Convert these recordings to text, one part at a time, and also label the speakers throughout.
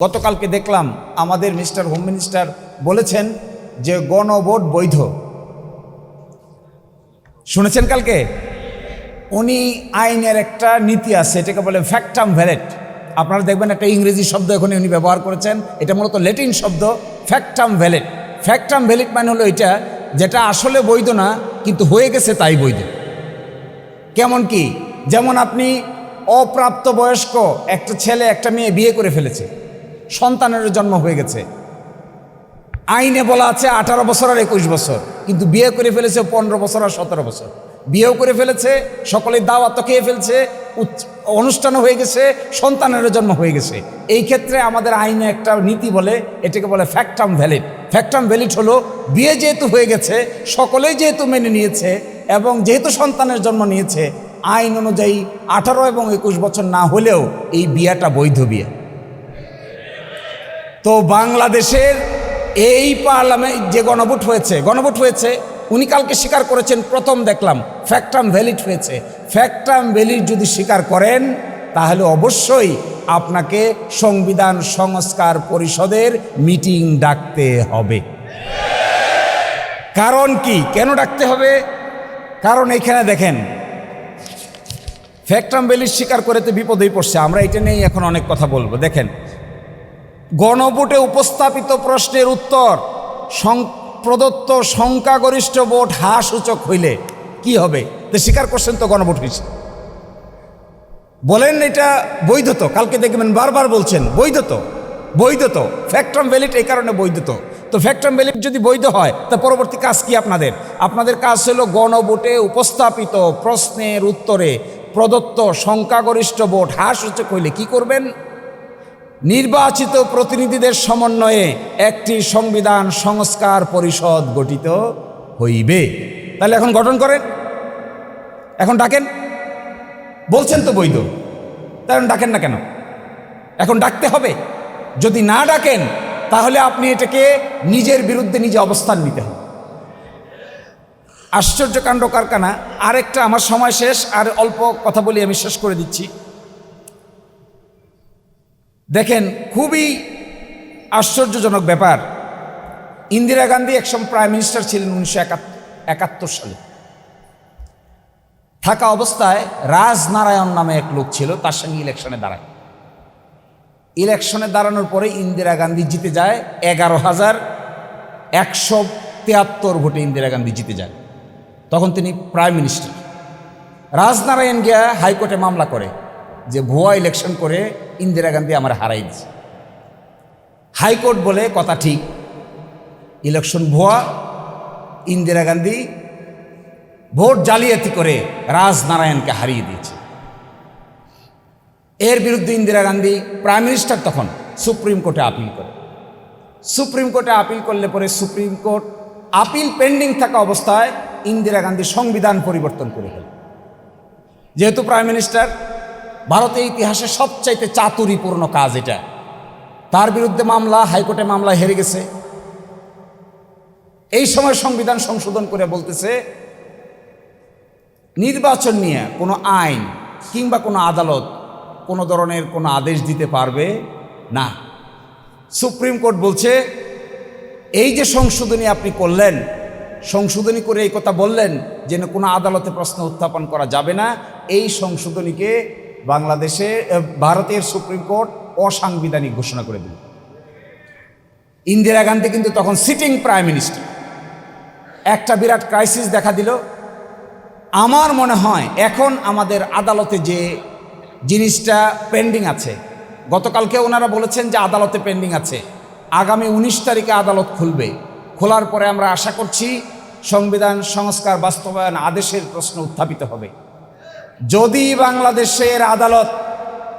Speaker 1: গতকালকে দেখলাম আমাদের মিস্টার হোম মিনিস্টার বলেছেন যে গণভোট বৈধ। শুনেছেন কালকে? উনি আইনের একটা নীতি আছে, এটাকে বলে ফ্যাক্টাম ভ্যালিড। আপনারা দেখবেন একটা ইংরেজি শব্দ এখন উনি ব্যবহার করেছেন, এটা মূলত ল্যাটিন শব্দ ফ্যাক্টাম ভ্যালিড। ফ্যাক্টাম ভ্যালিড মানে হলো এটা যেটা আসলে বৈধ না কিন্তু হয়ে গেছে তাই বৈধ। কেমন কি? যেমন আপনি অপ্রাপ্তবয়স্ক একটা ছেলে একটা মেয়ে বিয়ে করে ফেলেছে, সন্তানের জন্ম হয়ে গেছে, আইনে বলা আছে 18 বছর আর 21 বছর, কিন্তু বিয়ে করে ফেলেছে 15 বছর আর 17 বছর। বিয়েও করে ফেলেছে, সকলে দাওয়াত খেয়ে ফেলছে, অনুষ্ঠানও হয়ে গেছে, সন্তানের জন্ম হয়ে গেছে। এই ক্ষেত্রে আমাদের আইনে একটা নীতি বলে, এটাকে বলে ফ্যাক্টাম ভ্যালিড। ফ্যাক্টাম ভ্যালিড হলো বিয়ে যেহেতু হয়ে গেছে, সকলেই যেহেতু মেনে নিয়েছে এবং যেহেতু সন্তানের জন্ম নিয়েছে, আইন অনুযায়ী 18 এবং 21 বছর না হলেও এই বিয়েটা বৈধ বিয়ে। তো বাংলাদেশের এই পার্লামেন্ট যে গণভোট হয়েছে, উনি কালকে স্বীকার করেছেন, প্রথম দেখলাম ফ্যাক্টাম ভ্যালিড হয়েছে। ফ্যাক্টাম ভ্যালিড যদি স্বীকার করেন তাহলে অবশ্যই আপনাকে সংবিধান সংস্কার পরিষদের মিটিং ডাকতে হবে। কারণ কি, কেন ডাকতে হবে? কারণ এখানে দেখেন, ফ্যাক্টাম ভ্যালিড স্বীকার করেতে বিপদেই পড়ছে। আমরা এটা নিয়েই এখন অনেক কথা বলবো। দেখেন, গণভোটে উপস্থাপিত প্রশ্নের উত্তর প্রদত্ত সংখ্যাগরিষ্ঠ ভোট সূচক হইলে কি হবে? তো স্বীকার করছেন তো গণভোট হয়েছে, বলেন এটা বৈধ তো। কালকে দেখবেন বারবার বলছেন বৈধ তো ফ্যাক্টাম ভ্যালিড এই কারণে বৈধ তো ফ্যাক্টাম ভ্যালিড যদি বৈধ হয় তা পরবর্তী কাজ কি আপনাদের কাজ হলো গণভোটে উপস্থাপিত প্রশ্নের উত্তরে প্রদত্ত সংখ্যাগরিষ্ঠ ভোট সূচক হইলে কি করবেন? নির্বাচিত প্রতিনিধিদের সমন্বয়ে একটি সংবিধান সংস্কার পরিষদ গঠিত হইবে। তাহলে এখন গঠন করেন, এখন ডাকেন। বলছেন তো বৈধ, তাহলে ডাকেন না কেন? এখন ডাকতে হবে। যদি না ডাকেন তাহলে আপনি এটাকে নিজের বিরুদ্ধে নিজে অবস্থান নিতে হবে। আশ্চর্য কাণ্ড কারখানা। আরেকটা, আমার সময় শেষ, আর অল্প কথা বলি, আমি শেষ করে দিচ্ছি। দেখেন, খুবই আশ্চর্যজনক ব্যাপার। ইন্দিরা গান্ধী একসময় প্রাইম মিনিস্টার ছিলেন 1971 সালে। থাকা অবস্থায় রাজনারায়ণ নামে এক লোক ছিল, তার সঙ্গে ইলেকশনে দাঁড়ায়। ইলেকশনে দাঁড়ানোর পরে ইন্দিরা গান্ধী জিতে যায় 11,173 ভোটে ইন্দিরা গান্ধী জিতে যায়। তখন তিনি প্রাইম মিনিস্টার। রাজনারায়ণ গিয়া হাইকোর্টে মামলা করে যে ভুয়া ইলেকশন করে ইন্দিরা গান্ধী আমার হারাই দিচ্ছে। হাইকোর্ট বলে কথা ঠিক, ইলেকশন ভুয়া, ইন্দিরা গান্ধী ভোট জালিয়াতি করে রাজনারায়ণকে হারিয়ে দিয়েছে। এর বিরুদ্ধে ইন্দিরা গান্ধী প্রাইম মিনিস্টার তখন সুপ্রিম কোর্টে আপিল করে। সুপ্রিম কোর্টে আপিল করলে পরে সুপ্রিম কোর্ট আপিল পেন্ডিং থাকা অবস্থায় ইন্দিরা গান্ধী সংবিধান পরিবর্তন করে ফেলে। যেহেতু প্রাইম মিনিস্টার, ভারতের ইতিহাসে সবচাইতে চাতুরীপূর্ণ কাজ এটা, তার বিরুদ্ধে মামলা, হাইকোর্টে মামলা হেরে গেছে। এই সময় সংবিধান সংশোধন করে বলতেছে নির্বাচন নিয়ে কোনো আইন কিংবা কোনো আদালত কোনো ধরনের কোনো আদেশ দিতে পারবে না। সুপ্রিম কোর্ট বলছে এই যে সংশোধনী আপনি করলেন, সংশোধনী করে এই কথা বললেন যে কোনো আদালতে প্রশ্ন উত্থাপন করা যাবে না, এই সংশোধনীকে ভারতের সুপ্রিম কোর্ট অসাংবিধানিক ঘোষণা করে দিল। ইন্দিরা গান্ধী কিন্তু তখন সিটিং প্রাইম মিনিস্টার। একটা বিরাট ক্রাইসিস দেখা দিল। আমার মনে হয় এখন আমাদের আদালতে যে জিনিসটা পেন্ডিং আছে, গতকালকে ওনারা বলেছেন যে আদালতে পেন্ডিং আছে, আগামী 19 তারিখে আদালত খুলবে। খোলার পরে আমরা আশা করছি সংবিধান সংস্কার বাস্তবায়ন আদেশের প্রশ্ন উত্থাপিত হবে। যদি বাংলাদেশের আদালত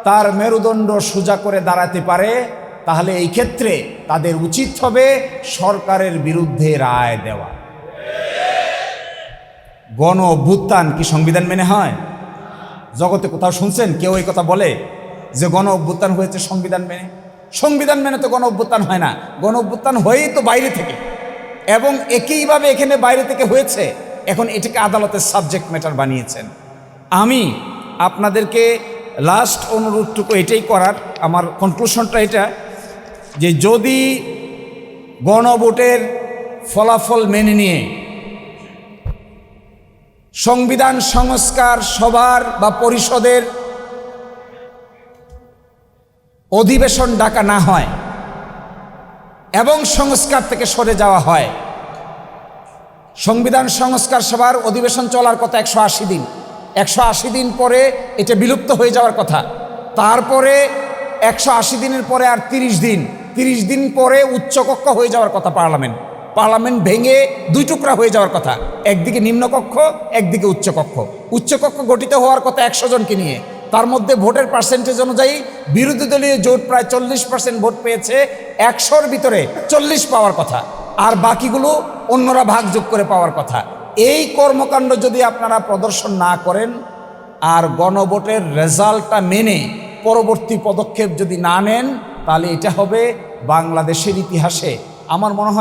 Speaker 1: তার মেরুদণ্ড সোজা করে দাঁড়াতে পারে তাহলে এই ক্ষেত্রে তাদের উচিত হবে সরকারের বিরুদ্ধে রায় দেওয়া। গণ অভ্যুত্থান কি সংবিধান মেনে হয়? জগতে কোথাও শুনছেন কেউ এই কথা বলে যে গণ অভ্যুত্থান হয়েছে সংবিধান মেনে? সংবিধান মেনে তো গণ অভ্যুত্থান হয় না। গণ অভ্যুত্থান হয়েই তো বাইরে থেকে, এবং একইভাবে এখানে বাইরে থেকে হয়েছে। এখন এটাকে আদালতের সাবজেক্ট ম্যাটার বানিয়েছেন। আমি আপনাদেরকে লাস্ট অনুরোধটুকু এটাই করার, আমার কনক্লুশনটা এটা যে যদি গণভোটের ফলাফল মেনে নিয়ে সংবিধান সংস্কার সভার বা পরিষদের অধিবেশন ডাকা না হয় এবং সংস্কার থেকে সরে যাওয়া হয়, সংবিধান সংস্কার সভার অধিবেশন চলার কথা 180 দিন, 180 দিন পরে এটা বিলুপ্ত হয়ে যাওয়ার কথা, তারপরে 180 দিনের পরে আর 30 দিন পরে উচ্চকক্ষ হয়ে যাওয়ার কথা, পার্লামেন্ট ভেঙে দুই টুকরা হয়ে যাওয়ার কথা, একদিকে নিম্নকক্ষ একদিকে উচ্চকক্ষ। উচ্চকক্ষ গঠিত হওয়ার কথা 100 জনকে নিয়ে, তার মধ্যে ভোটের পার্সেন্টেজ অনুযায়ী বিরোধী দলীয় জোট প্রায় 40% ভোট পেয়েছে, 100-র ভিতরে 40 পাওয়ার কথা, আর বাকিগুলো অন্যরা ভাগযোগ করে পাওয়ার কথা। এই কর্মকাণ্ড যদি আপনারা প্রদর্শন না করেন আর গণভোটের রেজাল্টটা মেনে পরবর্তী পদক্ষেপ যদি না নেন, তাহলে এটা হবে বাংলাদেশের ইতিহাসে আমার মনে হয়